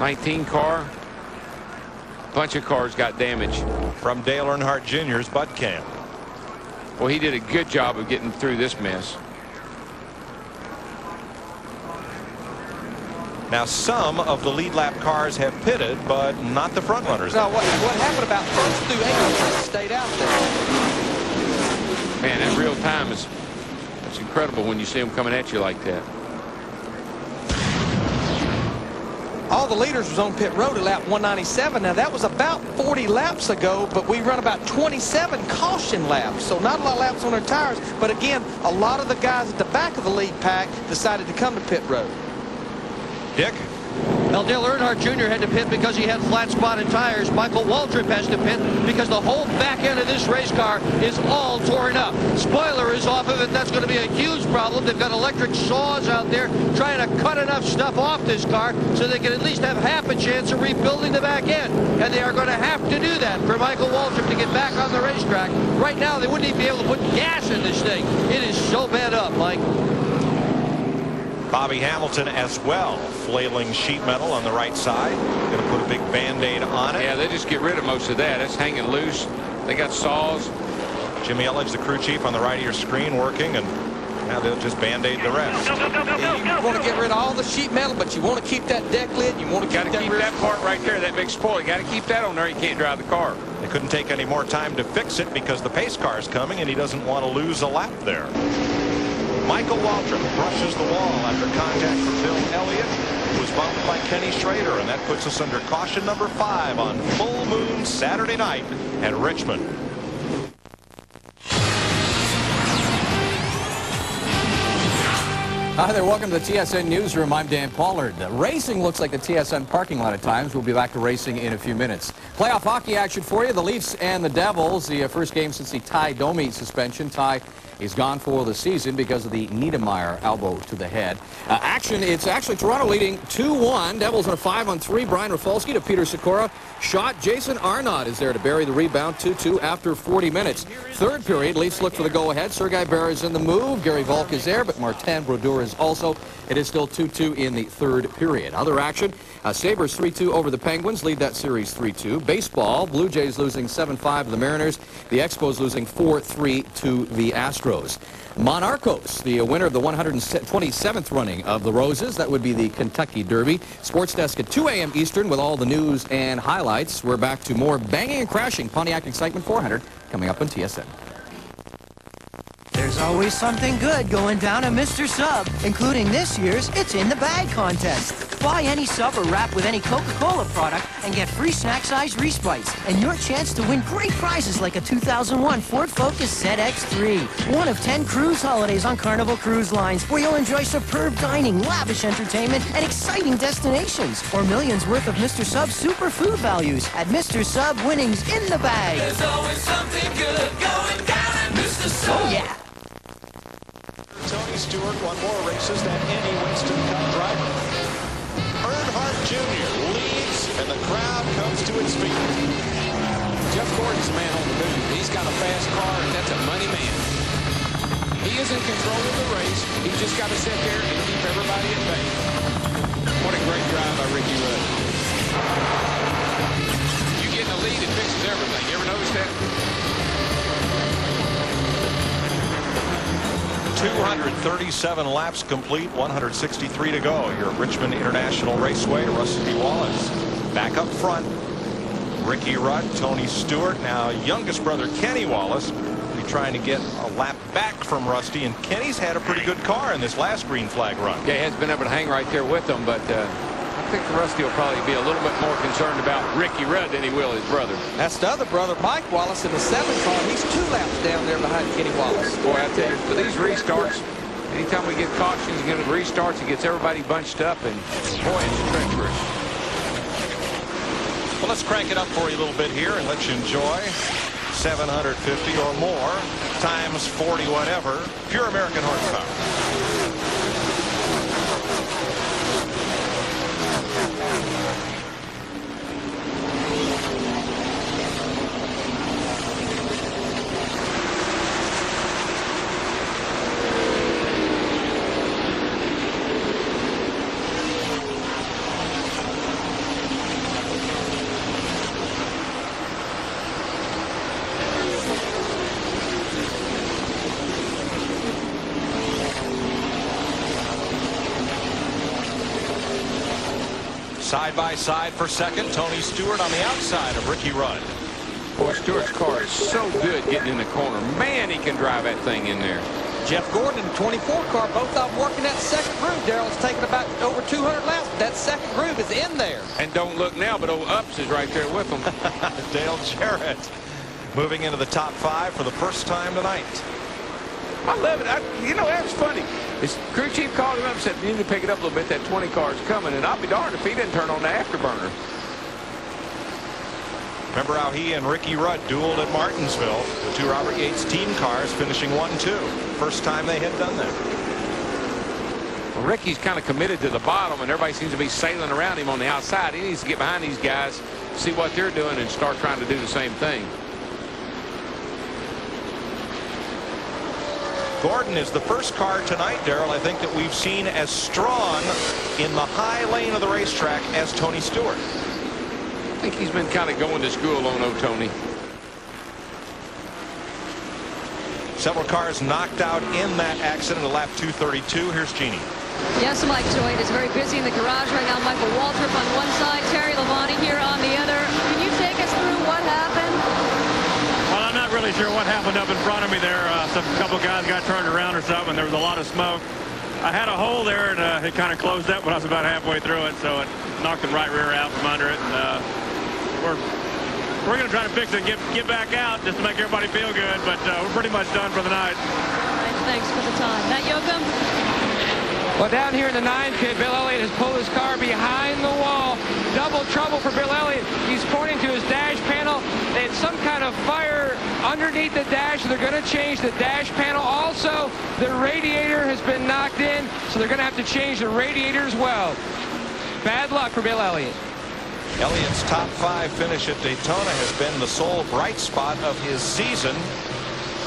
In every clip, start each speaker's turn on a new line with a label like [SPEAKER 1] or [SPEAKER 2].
[SPEAKER 1] 19 car. A bunch of cars got damaged.
[SPEAKER 2] From Dale Earnhardt Jr.'s butt camp.
[SPEAKER 1] Well, he did a good job of getting through this mess.
[SPEAKER 2] Now, some of the lead lap cars have pitted, but not the front runners.
[SPEAKER 3] No, what happened about first through 8 just stayed out there?
[SPEAKER 1] Man, that real time is it's incredible when you see them coming at you like that.
[SPEAKER 3] All the leaders was on pit road at lap 197. Now, that was about 40 laps ago, but we run about 27 caution laps. So not a lot of laps on their tires. But again, a lot of the guys at the back of the lead pack decided to come to pit road.
[SPEAKER 2] Dick?
[SPEAKER 4] Well, Dale Earnhardt Jr. had to pit because he had flat-spotted tires. Michael Waltrip has to pit because the whole back end of this race car is all torn up. Spoiler is off of it. That's going to be a huge problem. They've got electric saws out there trying to cut enough stuff off this car so they can at least have half a chance of rebuilding the back end. And they are going to have to do that for Michael Waltrip to get back on the racetrack. Right now, they wouldn't even be able to put gas in this thing. It is so bad up, Mike.
[SPEAKER 2] Bobby Hamilton as well, flailing sheet metal on the right side. Going to put a big Band-Aid on it.
[SPEAKER 1] Yeah, they just get rid of most of that. It's hanging loose. They got saws.
[SPEAKER 2] Jimmy Elledge, the crew chief, on the right of your screen working, and now they'll just Band-Aid the rest.
[SPEAKER 3] You want to get rid of all the sheet metal, but you want to keep that deck lid. You want to
[SPEAKER 1] keep that part right there, that big spoiler. You got to keep that on there. You can't drive the car.
[SPEAKER 2] They couldn't take any more time to fix it because the pace car is coming, and he doesn't want to lose a lap there. Michael Waltrip brushes the wall after contact from Bill Elliott, who was bumped by Kenny Schrader, and that puts us under caution number 5 on Full Moon Saturday night at Richmond.
[SPEAKER 5] Hi there, welcome to the TSN Newsroom. I'm Dan Pollard. Racing looks like the TSN parking lot at times. We'll be back to racing in a few minutes. Playoff hockey action for you. The Leafs and the Devils, the first game since the Ty Domi suspension. Ty is gone for the season because of the Niedermeyer elbow to the head. It's actually Toronto leading 2-1. Devils on a 5-on-3. Brian Rafalski to Peter Sikora. Shot. Jason Arnott is there to bury the rebound. 2-2 after 40 minutes. Third period, Leafs look for the go-ahead. Sergei Bear is in the move. Gary Volk is there, but Martin Brodeur is also. It is still 2-2 in the third period. Other action, Sabres 3-2 over the Penguins, lead that series 3-2. Baseball, Blue Jays losing 7-5 to the Mariners. The Expos losing 4-3 to the Astros. Monarchos, the winner of the 127th running of the Roses. That would be the Kentucky Derby. Sports Desk at 2 a.m. Eastern with all the news and highlights. We're back to more banging and crashing Pontiac Excitement 400 coming up on TSN.
[SPEAKER 6] There's always something good going down at Mr. Sub, including this year's It's in the Bag contest. Buy any sub or wrap with any Coca-Cola product and get free snack-size Reese Bites and your chance to win great prizes like a 2001 Ford Focus ZX3. One of 10 cruise holidays on Carnival Cruise Lines where you'll enjoy superb dining, lavish entertainment, and exciting destinations. Or millions worth of Mr. Sub superfood values at Mr. Sub Winnings in the Bag.
[SPEAKER 7] There's always something good going down at Mr. Sub.
[SPEAKER 6] Oh, yeah.
[SPEAKER 2] Tony Stewart won more races than any Winston Cup driver. Earnhardt Jr. leads, and the crowd comes to its feet.
[SPEAKER 8] Jeff Gordon's the man on the move. He's got a fast car, and that's a money man. He is in control of the race. He's just got to sit there and keep everybody at bay. What a great drive by Ricky Rudd.
[SPEAKER 1] You get in the lead, it fixes everything. You ever notice that?
[SPEAKER 2] 237 laps complete, 163 to go here at Richmond International Raceway. Rusty Wallace back up front. Ricky Rudd, Tony Stewart, now youngest brother Kenny Wallace will be trying to get a lap back from Rusty, and Kenny's had a pretty good car in this last green flag run.
[SPEAKER 1] Yeah, he has been able to hang right there with them, but I think Rusty will probably be a little bit more concerned about Ricky Rudd than he will his brother.
[SPEAKER 3] That's the other brother, Mike Wallace, in the 7 car. He's 2 laps down there behind Kenny Wallace.
[SPEAKER 1] Boy, I tell you, for these restarts, anytime we get cautions and get restarts, it gets everybody bunched up, and boy, it's treacherous.
[SPEAKER 2] Well, let's crank it up for you a little bit here and let you enjoy 750 or more times 40 whatever pure American horsepower. Side by side for second. Tony Stewart on the outside of Ricky Rudd.
[SPEAKER 1] Boy, Stewart's car is so good getting in the corner. Man, he can drive that thing in there.
[SPEAKER 3] Jeff Gordon in the 24 car, both of them working that second groove. Darrell, it's taken about over 200 laps. That second groove is in there.
[SPEAKER 1] And don't look now, but old Ups is right there with him.
[SPEAKER 2] Dale Jarrett moving into the top 5 for the first time tonight.
[SPEAKER 1] I love it. You know, that's funny. His crew chief called him up and said, you need to pick it up a little bit. That 20 car is coming. And I'll be darned if he didn't turn on the afterburner.
[SPEAKER 2] Remember how he and Ricky Rudd dueled at Martinsville, the 2 Robert Yates team cars finishing 1-2. First time they had done that.
[SPEAKER 1] Well, Ricky's kind of committed to the bottom, and everybody seems to be sailing around him on the outside. He needs to get behind these guys, see what they're doing, and start trying to do the same thing.
[SPEAKER 2] Gordon is the first car tonight, Darrell, I think that we've seen as strong in the high lane of the racetrack as Tony Stewart.
[SPEAKER 1] I think he's been kind of going to school on Tony.
[SPEAKER 2] Several cars knocked out in that accident at lap 232. Here's Jeannie.
[SPEAKER 9] Yes, Mike Joy is very busy in the garage right now. Michael Waltrip on one side, Terry Labonte here on the other. Can you take us through what happened?
[SPEAKER 10] Well, I'm not really sure what happened up in front of me there. A couple guys got turned around or something. There was a lot of smoke. I had a hole there, and it kind of closed up when I was about halfway through it, so it knocked the right rear out from under it. And we're going to try to fix it and get back out just to make everybody feel good, but we're pretty much done for the night.
[SPEAKER 9] All right, thanks for the time. Matt Yoakum?
[SPEAKER 11] Well, down here in the 9 pit, Bill Elliott has pulled his car behind the wall. Double trouble for Bill Elliott. He's pointing to his dash panel. They had some kind of fire underneath the dash, so they're going to change the dash panel. Also, the radiator has been knocked in, so they're going to have to change the radiator as well. Bad luck for Bill Elliott.
[SPEAKER 2] Elliott's top 5 finish at Daytona has been the sole bright spot of his season.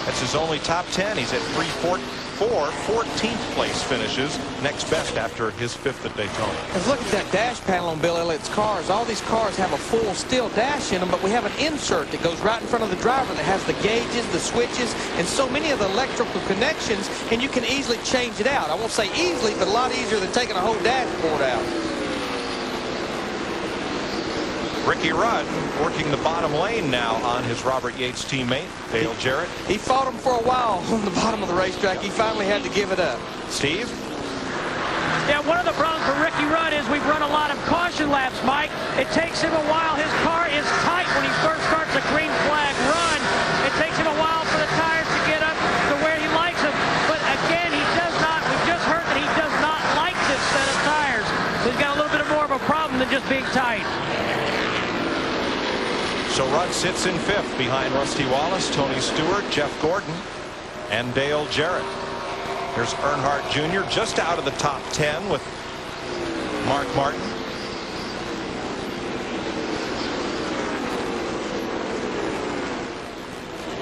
[SPEAKER 2] That's his only top 10. He's at 14th place finishes, next best after his 5th at Daytona.
[SPEAKER 3] And look at that dash panel on Bill Elliott's cars. All these cars have a full steel dash in them, but we have an insert that goes right in front of the driver that has the gauges, the switches, and so many of the electrical connections, and you can easily change it out. I won't say easily, but a lot easier than taking a whole dashboard out.
[SPEAKER 2] Ricky Rudd working the bottom lane now on his Robert Yates teammate, Dale Jarrett.
[SPEAKER 3] He fought him for a while on the bottom of the racetrack. He finally had to give it up.
[SPEAKER 2] Steve?
[SPEAKER 11] Yeah, one of the problems for Ricky Rudd is we've run a lot of caution laps, Mike. It takes him a while. His car is tight when he first starts a green flag run. It takes him a while for the tires to get up to where he likes them. But again, he does not. We've just heard that he does not like this set of tires. So he's got a little bit more of a problem than just being tight.
[SPEAKER 2] So Rudd sits in 5th behind Rusty Wallace, Tony Stewart, Jeff Gordon, and Dale Jarrett. Here's Earnhardt Jr. just out of the top 10 with Mark Martin.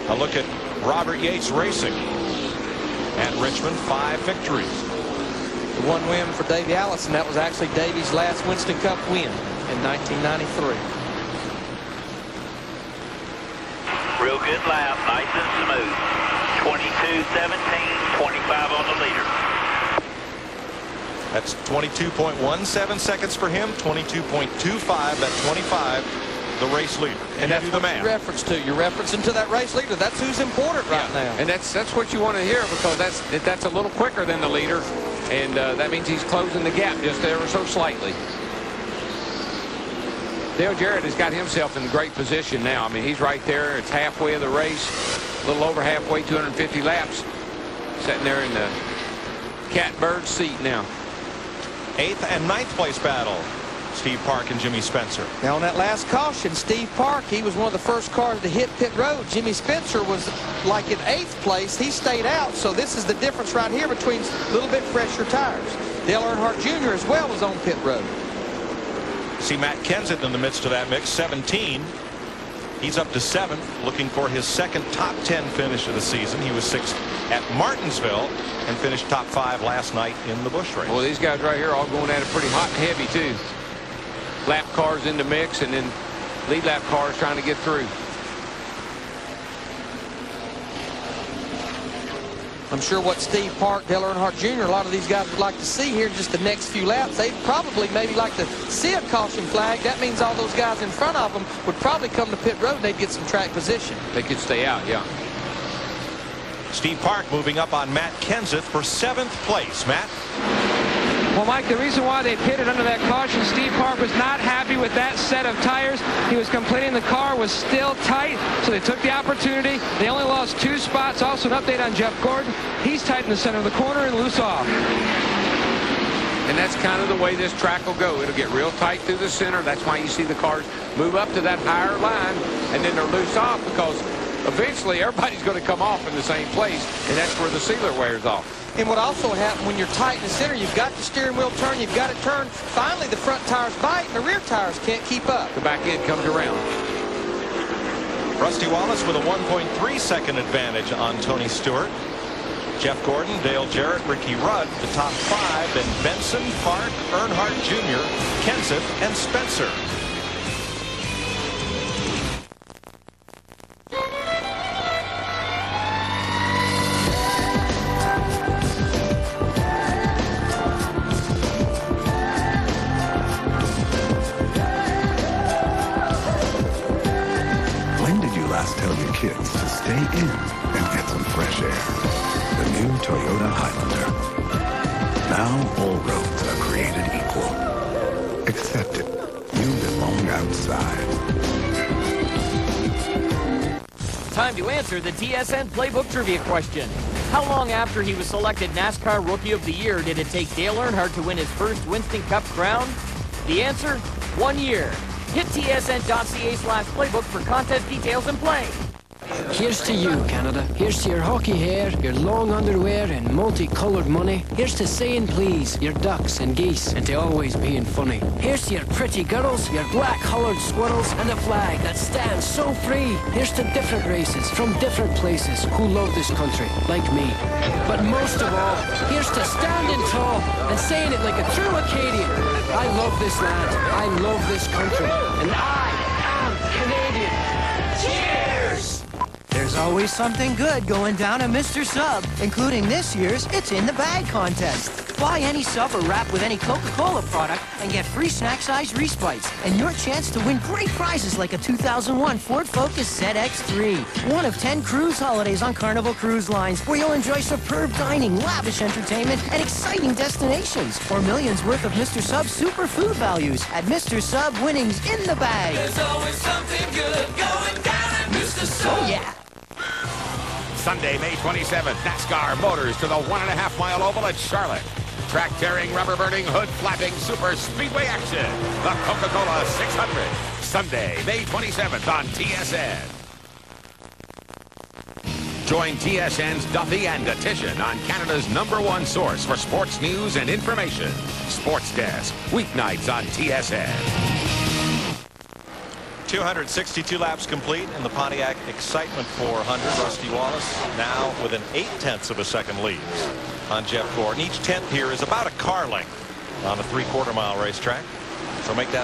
[SPEAKER 2] A look at Robert Yates Racing at Richmond, 5 victories.
[SPEAKER 3] The one win for Davey Allison. That was actually Davey's last Winston Cup win in 1993.
[SPEAKER 12] Real good lap, nice and smooth. 22.17, 25 on the leader.
[SPEAKER 2] That's 22.17 seconds for him, 22.25 at 25, the race leader.
[SPEAKER 3] And that's
[SPEAKER 2] the
[SPEAKER 3] what
[SPEAKER 2] man.
[SPEAKER 3] you reference to. You're referencing to that race leader. That's who's important right now.
[SPEAKER 1] And that's what you want to hear, because that's a little quicker than the leader, and that means he's closing the gap just ever so slightly. Dale Jarrett has got himself in a great position now. I mean, he's right there. It's halfway of the race, a little over halfway, 250 laps, sitting there in the catbird seat now.
[SPEAKER 2] 8th and 9th place battle. Steve Park and Jimmy Spencer.
[SPEAKER 3] Now on that last caution, Steve Park, he was one of the first cars to hit pit road. Jimmy Spencer was like in 8th place. He stayed out, so this is the difference right here between a little bit fresher tires. Dale Earnhardt Jr. as well was on pit road.
[SPEAKER 2] See Matt Kenseth in the midst of that mix, 17. He's up to 7th, looking for his second top 10 finish of the season. He was 6th at Martinsville and finished top 5 last night in the Busch race.
[SPEAKER 1] Well, these guys right here all going at it pretty hot and heavy too. Lap cars in the mix, and then lead lap cars trying to get through.
[SPEAKER 3] I'm sure what Steve Park, Dale Earnhardt Jr., a lot of these guys would like to see here just the next few laps. They'd probably maybe like to see a caution flag. That means all those guys in front of them would probably come to pit road and they'd get some track position.
[SPEAKER 1] They could stay out, yeah.
[SPEAKER 2] Steve Park moving up on Matt Kenseth for 7th place. Matt?
[SPEAKER 11] Well, Mike, the reason why they pitted under that caution, Steve Park was not happy with that set of tires. He was complaining the car was still tight, so they took the opportunity. They only lost 2 spots. Also, an update on Jeff Gordon. He's tight in the center of the corner and loose off.
[SPEAKER 1] And that's kind of the way this track will go. It'll get real tight through the center. That's why you see the cars move up to that higher line, and then they're loose off because eventually everybody's going to come off in the same place, and that's where the sealer wears off.
[SPEAKER 3] And what also happens when you're tight in the center, you've got the steering wheel turn, you've got it turned. Finally, the front tires bite, and the rear tires can't keep up.
[SPEAKER 1] The back end comes around.
[SPEAKER 2] Rusty Wallace with a 1.3 second advantage on Tony Stewart. Jeff Gordon, Dale Jarrett, Ricky Rudd, the top 5, then Benson, Park, Earnhardt Jr., Kenseth, and Spencer.
[SPEAKER 13] Tell your kids to stay in and get some fresh air. The new Toyota Highlander. Now all roads are created equal. Accept it. You belong outside.
[SPEAKER 14] Time to answer the TSN Playbook Trivia question. How long after he was selected NASCAR Rookie of the Year did it take Dale Earnhardt to win his first Winston Cup crown? The answer? 1 year. Hit tsn.ca/playbook for contest details and play.
[SPEAKER 15] Here's to you, Canada. Here's to your hockey hair, your long underwear and multicolored money. Here's to saying please, your ducks and geese, and to always being funny. Here's to your pretty girls, your black-collared squirrels, and a flag that stands so free. Here's to different races from different places who love this country, like me. But most of all, here's to standing tall and saying it like a true Acadian. I love this land, I love this country, and I am Canadian. Cheers!
[SPEAKER 6] There's always something good going down at Mr. Sub, including this year's It's in the Bag contest. Buy any sub or wrap with any Coca-Cola product and get free snack-size Reese Bites and your chance to win great prizes like a 2001 Ford Focus ZX3. One of 10 cruise holidays on Carnival Cruise Lines where you'll enjoy superb dining, lavish entertainment, and exciting destinations. Or millions worth of Mr. Sub superfood values at Mr. Sub Winnings in the Bag.
[SPEAKER 7] There's always something good going down at Mr. Sub.
[SPEAKER 6] Oh, yeah.
[SPEAKER 16] Sunday, May 27th, NASCAR Motors to the 1.5-mile oval at Charlotte. Track-tearing, rubber-burning, hood-flapping super speedway action. The Coca-Cola 600. Sunday, May 27th on TSN. Join TSN's Duffy and Detition on Canada's #1 source for sports news and information. Sports Desk, weeknights on TSN.
[SPEAKER 2] 262 laps complete in the Pontiac Excitement 400. Rusty Wallace now with an 0.8 of a second lead on Jeff Gordon. Each tenth here is about a car length on a 3/4 mile racetrack. So make that